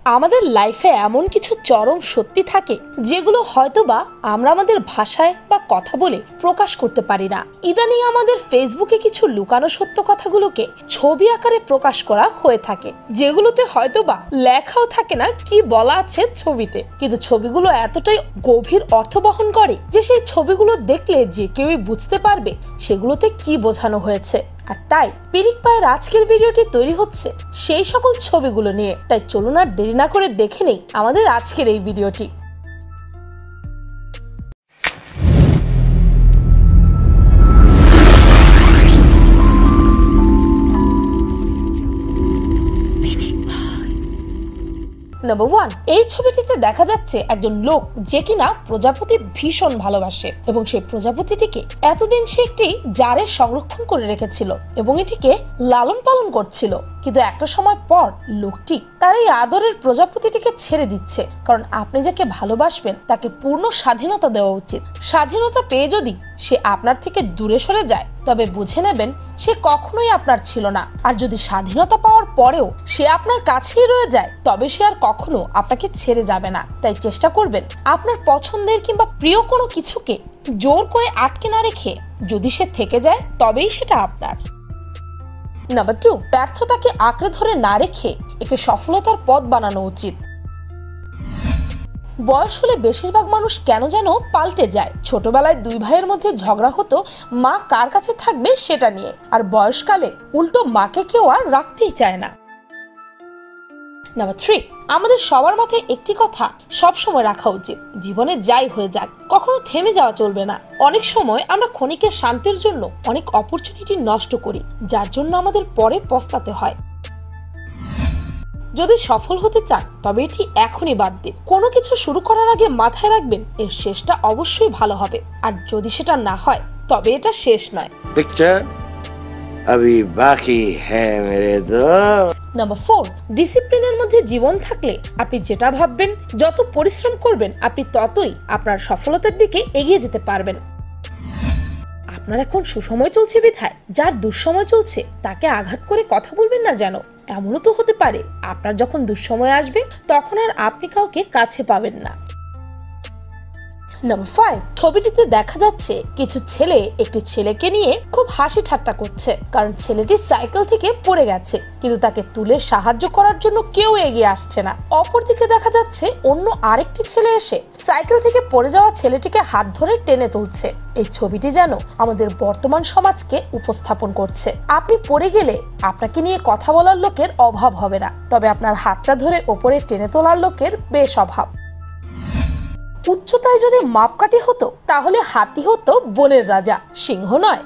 আমাদের লাইফে এমন কিছু চরম সত্যি থাকে যেগুলো হয়তোবা আমরা আমাদের ভাষায় বা কথা বলে প্রকাশ করতে পারি না। ইদানিং আমাদের ফেসবুকে কিছু লুকানো সত্য কথাগুলোকে ছবি আকারে প্রকাশ করা হয়ে থাকে, যেগুলোতে হয়তোবা লেখাও থাকে না কি বলা আছে ছবিতে, কিন্তু ছবিগুলো এতটাই গভীর অর্থ বহন করে যে সেই ছবিগুলো দেখলে যে কেউই বুঝতে পারবে সেগুলোতে কি বোঝানো হয়েছে। আর তাই পিনিক পায়ের আজকের ভিডিওটি তৈরি হচ্ছে সেই সকল ছবিগুলো নিয়ে। তাই চলুন আর দেরি না করে দেখে নেই আমাদের আজকের এই ভিডিওটি। নাম্বার 1, এই ছবিটিতে দেখা যাচ্ছে একজন লোক যে কিনা প্রজাপতি ভীষণ ভালোবাসে এবং সেই প্রজাপতিটিকে এতদিন সে একটি জারে সংরক্ষণ করে রেখেছিল এবং এটিকে লালন পালন করছিল। কিন্তু একটা সময় পর লোকটি তার এই আদরের প্রজাপতিটিকে ছেড়ে দিচ্ছে, কারণ আপনি যাকে ভালোবাসবেন তাকে পূর্ণ স্বাধীনতা দেওয়া উচিত। স্বাধীনতা পেয়ে যদি সে আপনার থেকে দূরে সরে যায় তবে বুঝে নেবেন সে কখনোই আপনার ছিল না। আর যদি স্বাধীনতা পাওয়ার পরেও সে আপনার কাছেই রয়ে যায় তবে সে আর কখনো আপনাকে ছেড়ে যাবে না। তাই চেষ্টা করবেন আপনার পছন্দের কিংবা প্রিয় কোনো কিছুকে জোর করে আটকে না রেখে যদি সে থেকে যায় তবেই সেটা আপনার। নাম্বার 2, ব্যর্থতাকে আঁকড়ে ধরে না রেখে একে সফলতার পথ বানানো উচিত। বয়স হলে বেশিরভাগ মানুষ কেন যেন পাল্টে যায়। ছোটবেলায় দুই ভাইয়ের মধ্যে ঝগড়া হতো মা কার কাছে থাকবে সেটা নিয়ে, আর বয়সকালে উল্টো মাকে কেউ আর রাখতেই চায় না। নাম্বার 3, আমাদের সবার মাথায় একটি কথা সবসময় রাখা উচিত, জীবনে যাই হয়ে যাক কখনো থেমে যাওয়া চলবে না। অনেক সময় আমরা ক্ষণিকের শান্তির জন্য অনেক অপরচুনিটি নষ্ট করি, যার জন্য আমাদের পরে পস্তাতে হয়। যদি সফল হতে চান তবে এটি এখনই বাদ দিন। কোনো কিছু শুরু করার আগে মাথায় রাখবেন এর শেষটা অবশ্যই ভালো হবে, আর যদি সেটা না হয় তবে এটা শেষ নয়। নাম্বার 4, ডিসিপ্লিনের মধ্যে জীবন থাকলে আপনি যেটা ভাববেন, যত পরিশ্রম করবেন আপনি ততই আপনার সফলতার দিকে এগিয়ে যেতে পারবেন। আপনার এখন সুসময় চলছে বিধায় যার দুঃসময় চলছে তাকে আঘাত করে কথা বলবেন না যেন। এমনও তো হতে পারে আপনার যখন দুঃসময় আসবে তখন আর আপনি কাউকে কাছে পাবেন না। নাম্বার 5, ছবিটিতে দেখা যাচ্ছে কিছু ছেলে একটি ছেলেকে নিয়ে খুব হাসি ঠাট্টা করছে, কারণ ছেলেটি সাইকেল থেকে পড়ে গেছে কিন্তু তাকে তুলে সাহায্য করার জন্য কেউ এগিয়ে আসছে না। অপরদিকে দেখা যাচ্ছে অন্য আরেকটি ছেলে এসে সাইকেল থেকে পড়ে যাওয়া ছেলেটিকে হাত ধরে টেনে তুলছে। এই ছবিটি যেন আমাদের বর্তমান সমাজকে উপস্থাপন করছে। আপনি পড়ে গেলে আপনাকে নিয়ে কথা বলার লোকের অভাব হবে না, তবে আপনার হাতটা ধরে ওপরে টেনে তোলার লোকের বেশ অভাব। উচ্চতায় যদি মাপকাঠি হতো তাহলে হাতি হতো বনের রাজা, সিংহ নয়।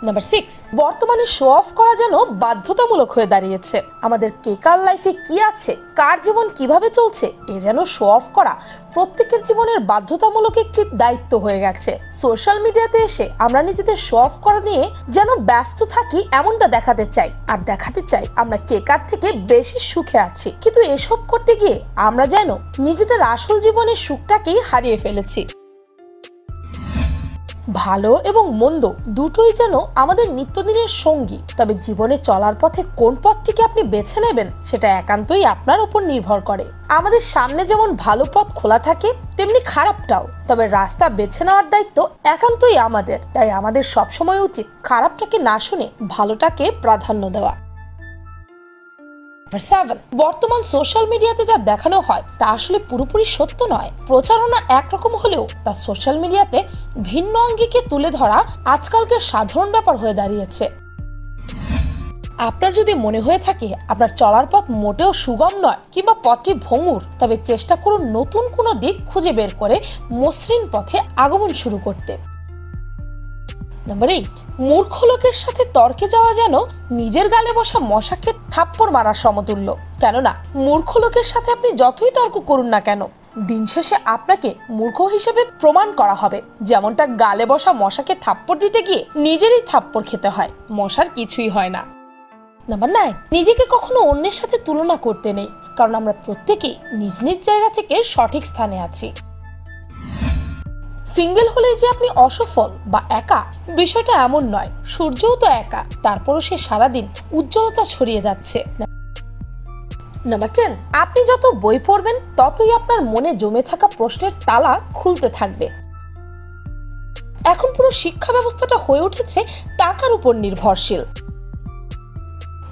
নাম্বার 6, বর্তমানে শো অফ করা যেন বাধ্যতামূলক হয়ে দাঁড়িয়েছে। আমাদের কে কার লাইফে কি আছে, কার জীবন কিভাবে চলছে এ যেন শো অফ করা প্রত্যেকের জীবনের বাধ্যতামূলক একটি দায়িত্ব হয়ে গেছে। সোশ্যাল মিডিয়াতে এসে আমরা নিজেদের শো অফ করা নিয়ে যেন ব্যস্ত থাকি এমনটা দেখাতে চাই, আর দেখাতে চাই আমরা কে কার থেকে বেশি সুখে আছি, কিন্তু এসব করতে গিয়ে আমরা যেন নিজেদের আসল জীবনের সুখটাকেই হারিয়ে ফেলেছি। ভালো এবং মন্দ দুটোই যেন আমাদের নিত্যদিনের সঙ্গী, তবে জীবনে চলার পথে কোন পথটিকে আপনি বেছে নেবেন সেটা একান্তই আপনার উপর নির্ভর করে। আমাদের সামনে যেমন ভালো পথ খোলা থাকে তেমনি খারাপটাও, তবে রাস্তা বেছে নেওয়ার দায়িত্ব একান্তই আমাদের। তাই আমাদের সবসময় উচিত খারাপটাকে না শুনে ভালোটাকে প্রাধান্য দেওয়া। 7, বর্তমান সোশ্যাল মিডিয়াতে যা দেখানো হয় তা আসলে পুরোপুরি সত্য নয়। প্রচারণা একরকম হলেও তা সোশ্যাল মিডিয়াতে ভিন্ন অঙ্গিকে তুলে ধরা আজকালকার সাধারণ ব্যাপার হয়ে দাঁড়িয়েছে। আপনার যদি মনে হয়ে থাকে আপনার চলার পথ মোটেও সুগম নয় কিংবা পথটি ভঙ্গুর, তবে চেষ্টা করুন নতুন কোনো দিক খুঁজে বের করে মসৃণ পথে আগমন শুরু করতে। নাম্বার 8, মূর্খ লোকের সাথে তর্কে যাওয়া যেন নিজের গালে বসা মশাকে থাপ্পড় মারার সমতুল্য। কেননা মূর্খ লোকের সাথে আপনি যতই তর্ক করুন না কেন দিন শেষে আপনাকে মূর্খ হিসেবে প্রমাণ করা হবে। যেমনটা গালে বসা মশাকে থাপ্পড় দিতে গিয়ে নিজেরই থাপ্পড় খেতে হয়, মশার কিছুই হয় না। নাম্বার 9, নিজেকে কখনো অন্যের সাথে তুলনা করতে নেই, কারণ আমরা প্রত্যেকেই নিজ নিজ জায়গা থেকে সঠিক স্থানে আছি। সিঙ্গেল হলে যে আপনি অসফল বা একা, বিষয়টা এমন নয়। সূর্যও তো একা, তারপরও সে সারাদিন উজ্জ্বলতা ছড়িয়ে যাচ্ছে। নাম্বার 10, আপনি যত বই পড়বেন ততই আপনার মনে জমে থাকা প্রশ্নের তালা খুলতে থাকবে। এখন পুরো শিক্ষা ব্যবস্থাটা হয়ে উঠেছে টাকার উপর নির্ভরশীল।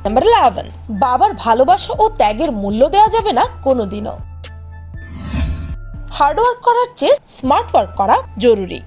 নাম্বার 11, বাবার ভালোবাসা ও ত্যাগের মূল্য দেওয়া যাবে না কোনোদিনও। হার্ডওয়ার্ক করার চেয়ে স্মার্ট ওয়ার্ক করা জরুরি।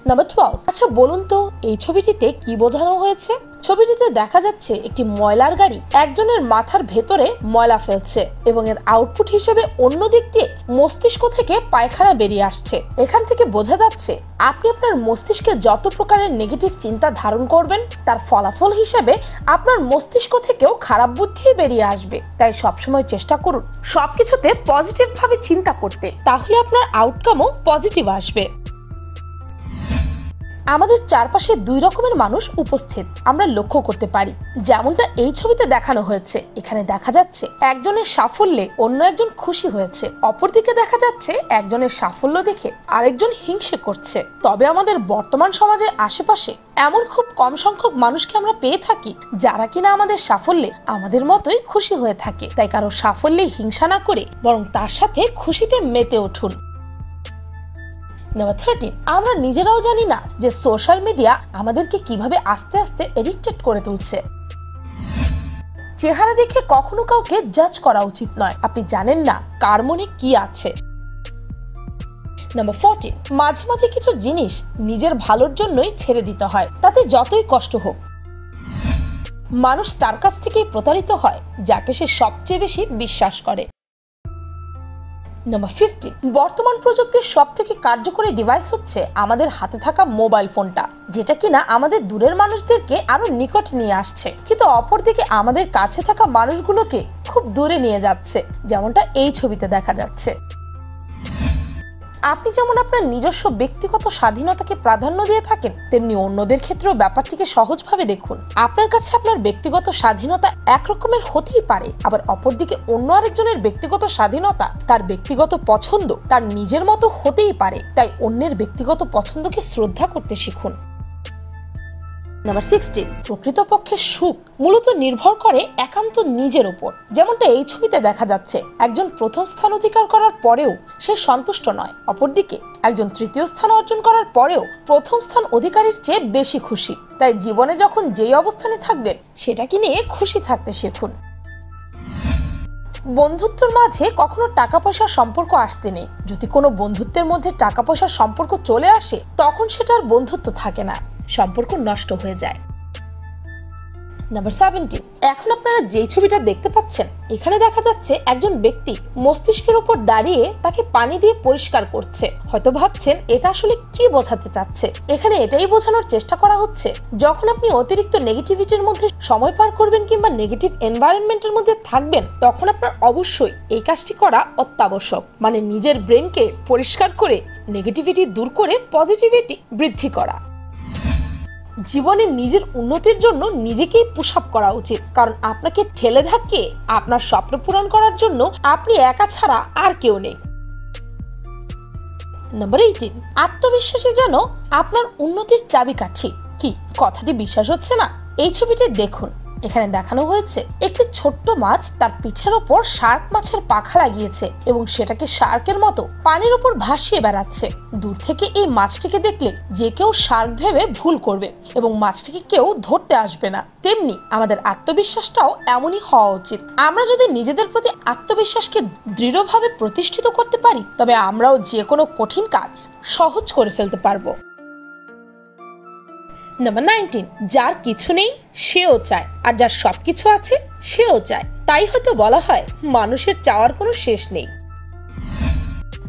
নাম্বার 12, আচ্ছা বলুন তো এই ছবিটিতে কি বোঝানো হয়েছে? ছবিটিতে দেখা যাচ্ছে একটি ময়লার গাড়ি একজনের মাথার ভেতরে ময়লা ফেলছে এবং এর আউটপুট হিসেবে অন্য দিক দিয়ে মস্তিষ্ক থেকে পায়খানা বেরিয়ে আসছে। এখান থেকে বোঝা যাচ্ছে আপনি আপনার মস্তিষ্কে যত প্রকারের নেগেটিভ চিন্তা ধারণ করবেন তার ফলাফল হিসেবে আপনার মস্তিষ্ক থেকেও খারাপ বুদ্ধি বেরিয়ে আসবে। তাই সবসময় চেষ্টা করুন সবকিছুতে পজিটিভ ভাবে চিন্তা করতে, তাহলে আপনার আউটকামও পজিটিভ আসবে। আমাদের চারপাশে দুই রকমের মানুষ উপস্থিত আমরা লক্ষ্য করতে পারি, যেমনটা এই ছবিতে দেখানো হয়েছে। এখানে দেখা যাচ্ছে একজনের সাফল্যে অন্য একজন খুশি হয়েছে, অপরদিকে দেখা যাচ্ছে একজনের সাফল্য দেখে আরেকজন হিংসে করছে। তবে আমাদের বর্তমান সমাজের আশেপাশে এমন খুব কম সংখ্যক মানুষকে আমরা পেয়ে থাকি যারা কিনা আমাদের সাফল্যে আমাদের মতোই খুশি হয়ে থাকে। তাই কারো সাফল্যে হিংসা না করে বরং তার সাথে খুশিতে মেতে উঠুন। নাম্বার 13, আমরা নিজেরাও জানি না যে সোশ্যাল মিডিয়া আমাদেরকে কিভাবে আস্তে আস্তে এডিক্টেড করে তুলছে। চেহারা দেখে কখনো কাউকে জাজ করা উচিত নয়, আপনি জানেন না কার মনে কি আছে। নাম্বার 14, মাঝে মাঝে কিছু জিনিস নিজের ভালোর জন্যই ছেড়ে দিতে হয়, তাতে যতই কষ্ট হোক। মানুষ তার কাছ থেকেই প্রতারিত হয় যাকে সে সবচেয়ে বেশি বিশ্বাস করে। নাম্বার 15, বর্তমান প্রযুক্তির সব থেকে কার্যকরী ডিভাইস হচ্ছে আমাদের হাতে থাকা মোবাইল ফোনটা, যেটা কিনা আমাদের দূরের মানুষদেরকে আরো নিকট নিয়ে আসছে, কিন্তু অপরদিকে আমাদের কাছে থাকা মানুষগুলোকে খুব দূরে নিয়ে যাচ্ছে, যেমনটা এই ছবিতে দেখা যাচ্ছে। আপনি যেমন আপনার নিজস্ব ব্যক্তিগত স্বাধীনতাকে প্রাধান্য দিয়ে থাকেন, তেমনি অন্যদের ক্ষেত্রেও ব্যাপারটিকে সহজভাবে দেখুন। আপনার কাছে আপনার ব্যক্তিগত স্বাধীনতা একরকমের হতেই পারে, আবার অপরদিকে অন্য আরেকজনের ব্যক্তিগত স্বাধীনতা, তার ব্যক্তিগত পছন্দ তার নিজের মতো হতেই পারে। তাই অন্যের ব্যক্তিগত পছন্দকে শ্রদ্ধা করতে শিখুন। নাম্বার 16, প্রকৃতপক্ষে সুখ মূলত নির্ভর করে একান্ত নিজের উপর। যেমনটা এই ছবিতে দেখা যাচ্ছে একজন প্রথম স্থান অধিকার করার পরেও সে সন্তুষ্ট নয়, অপরদিকে একজন তৃতীয় স্থান অর্জন করার পরেও প্রথম স্থান অধিকারীর চেয়ে বেশি খুশি। তাই জীবনে যখন যেই অবস্থানে থাকবেন সেটাকে নিয়ে খুশি থাকতে শিখুন। বন্ধুত্বের মাঝে কখনো টাকা পয়সার সম্পর্ক আসতে নেই। যদি কোনো বন্ধুত্বের মধ্যে টাকা পয়সার সম্পর্ক চলে আসে তখন সেটার বন্ধুত্ব থাকে না, সম্পর্ক নষ্ট হয়ে যায়। নাম্বার 17, এখন আপনারা যে ছবিটা দেখতে পাচ্ছেন এখানে দেখা যাচ্ছে একজন ব্যক্তি মস্তিষ্কের উপর দাঁড়িয়ে তাকে পানি দিয়ে পরিষ্কার করছে। হয়তো ভাবছেন এটা আসলে কি বোঝাতে চাচ্ছে। এখানে এটাই বোঝানোর চেষ্টা করা হচ্ছে যখন আপনি অতিরিক্ত নেগেটিভিটির মধ্যে সময় পার করবেন কিংবা নেগেটিভ এনভায়রনমেন্টের মধ্যে থাকবেন, তখন আপনার অবশ্যই এই কাজটি করা অত্যাবশ্যক। মানে নিজের ব্রেনকে পরিষ্কার করে নেগেটিভিটি দূর করে পজিটিভিটি বৃদ্ধি করা। জীবনে নিজের উন্নতির জন্য নিজেকেই পুশ আপ করা উচিত, কারণ আপনাকে ঠেলে ধাক্কে আপনার স্বপ্ন পূরণ করার জন্য আপনি একা ছাড়া আর কেউ নেই। নাম্বার 18, আত্মবিশ্বাসী যেন আপনার উন্নতির চাবিকাঠি। কি কথাটি বিশ্বাস হচ্ছে না? এই ছবিটি দেখুন, এখানে দেখানো হয়েছে একটি ছোট্ট মাছ তার পিঠের ওপর শার্ক মাছের পাখা লাগিয়েছে এবং সেটাকে শার্কের মতো পানির উপর ভাসিয়ে বেড়াচ্ছে। দূর থেকে এই মাছটিকে দেখলে যে কেউ শার্ক ভেবে ভুল করবে এবং মাছটিকে কেউ ধরতে আসবে না। তেমনি আমাদের আত্মবিশ্বাসটাও এমনই হওয়া উচিত। আমরা যদি নিজেদের প্রতি আত্মবিশ্বাসকে দৃঢ়ভাবে প্রতিষ্ঠিত করতে পারি তবে আমরাও যে কোনো কঠিন কাজ সহজ করে ফেলতে পারবো। নাম্বার 19, যার কিছু নেই সেও চায়, আর যার সবকিছু আছে সেও চায়। তাই হয়তো বলা হয় মানুষের চাওয়ার কোনো শেষ নেই।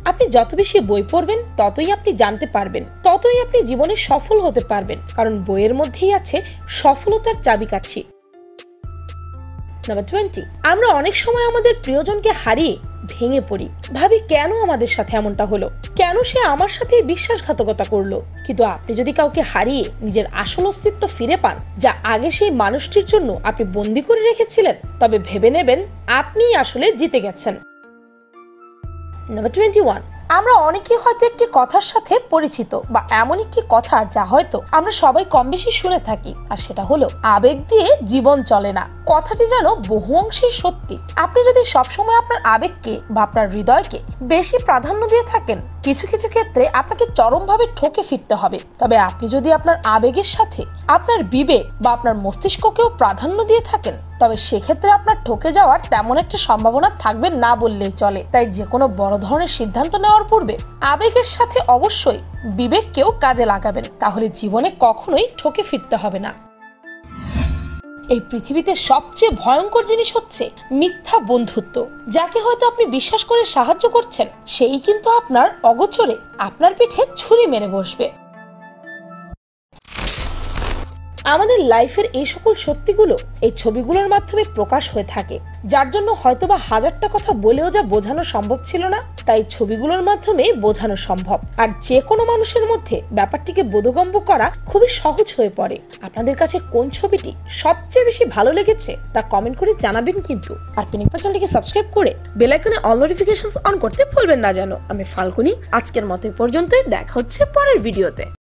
আপনি যত বেশি বই পড়বেন ততই আপনি জানতে পারবেন, ততই আপনি জীবনে সফল হতে পারবেন, কারণ বইয়ের মধ্যেই আছে সফলতার চাবিকাঠি। নাম্বার 20, আমরা অনেক সময় আমাদের প্রিয়জনকে হারিয়ে ভেঙে পড়ি, ভাবি কেন আমাদের সাথে এমনটা হলো, কেন সে আমার সাথে বিশ্বাসঘাতকতা করলো। কিন্তু আপনি যদি কাউকে হারিয়ে নিজের আসল অস্তিত্ব ফিরে পান, যা আগে সেই মানুষটির জন্য আপনি বন্দি করে রেখেছিলেন, তবে ভেবে নেবেন আপনি আসলে জিতে গেছেন। নাম্বার 21, আমরা অনেকেই হয়তো একটি কথার সাথে পরিচিত বা এমন একটি কথা যা হয়তো আমরা সবাই কম বেশি শুনে থাকি, আর সেটা হলো আবেগ দিয়ে জীবন চলে না। কথাটি যেন বহু অংশেই সত্যি। আপনি যদি সবসময় আপনার আবেগকে বা আপনার হৃদয়কে বেশি প্রাধান্য দিয়ে থাকেন, কিছু কিছু ক্ষেত্রে আপনাকে চরমভাবে ঠকে ফিরতে হবে। তবে আপনি যদি আপনার আবেগের সাথে আপনার বিবেক বা আপনার মস্তিষ্ককেও প্রাধান্য দিয়ে থাকেন, তবে সেক্ষেত্রে আপনার ঠকে যাওয়ার তেমন একটা সম্ভাবনা থাকবে না বললেই চলে। তাই যে কোনো বড় ধরনের সিদ্ধান্ত নেওয়ার পূর্বে আবেগের সাথে অবশ্যই বিবেককেও কাজে লাগাবেন, তাহলে জীবনে কখনোই ঠকে ফিরতে হবে না। এই পৃথিবীতে সবচেয়ে ভয়ঙ্কর জিনিস হচ্ছে মিথ্যা বন্ধুত্ব। যাকে হয়তো আপনি বিশ্বাস করে সাহায্য করছেন, সেই কিন্তু আপনার অগোচরে আপনার পিঠে ছুরি মেরে বসবে। আমাদের লাইফের এই সকল সত্যিগুলো এই ছবিগুলোর মাধ্যমে প্রকাশ হয়ে থাকে, যার জন্য হয়তোবা হাজারটা কথা বলেও যা বোঝানো সম্ভব ছিল না, তাই ছবিগুলোর মাধ্যমে বোঝানো সম্ভব। আর যে কোনো মানুষের মধ্যে ব্যাপারটিকে বোধগম্য করা খুবই সহজ হয়ে পড়ে। আপনাদের কাছে কোন ছবিটি সবচেয়ে বেশি ভালো লেগেছে তা কমেন্ট করে জানাবেন কিন্তু। আর পিনিকপা চ্যানেলটিকে সাবস্ক্রাইব করে বেল আইকনে অল নোটিফিকেশনস অন করতে ভুলবেন না যেন। আমি ফাল্গুনি, আজকের মতো পর্যন্তই, দেখা হচ্ছে পরের ভিডিওতে।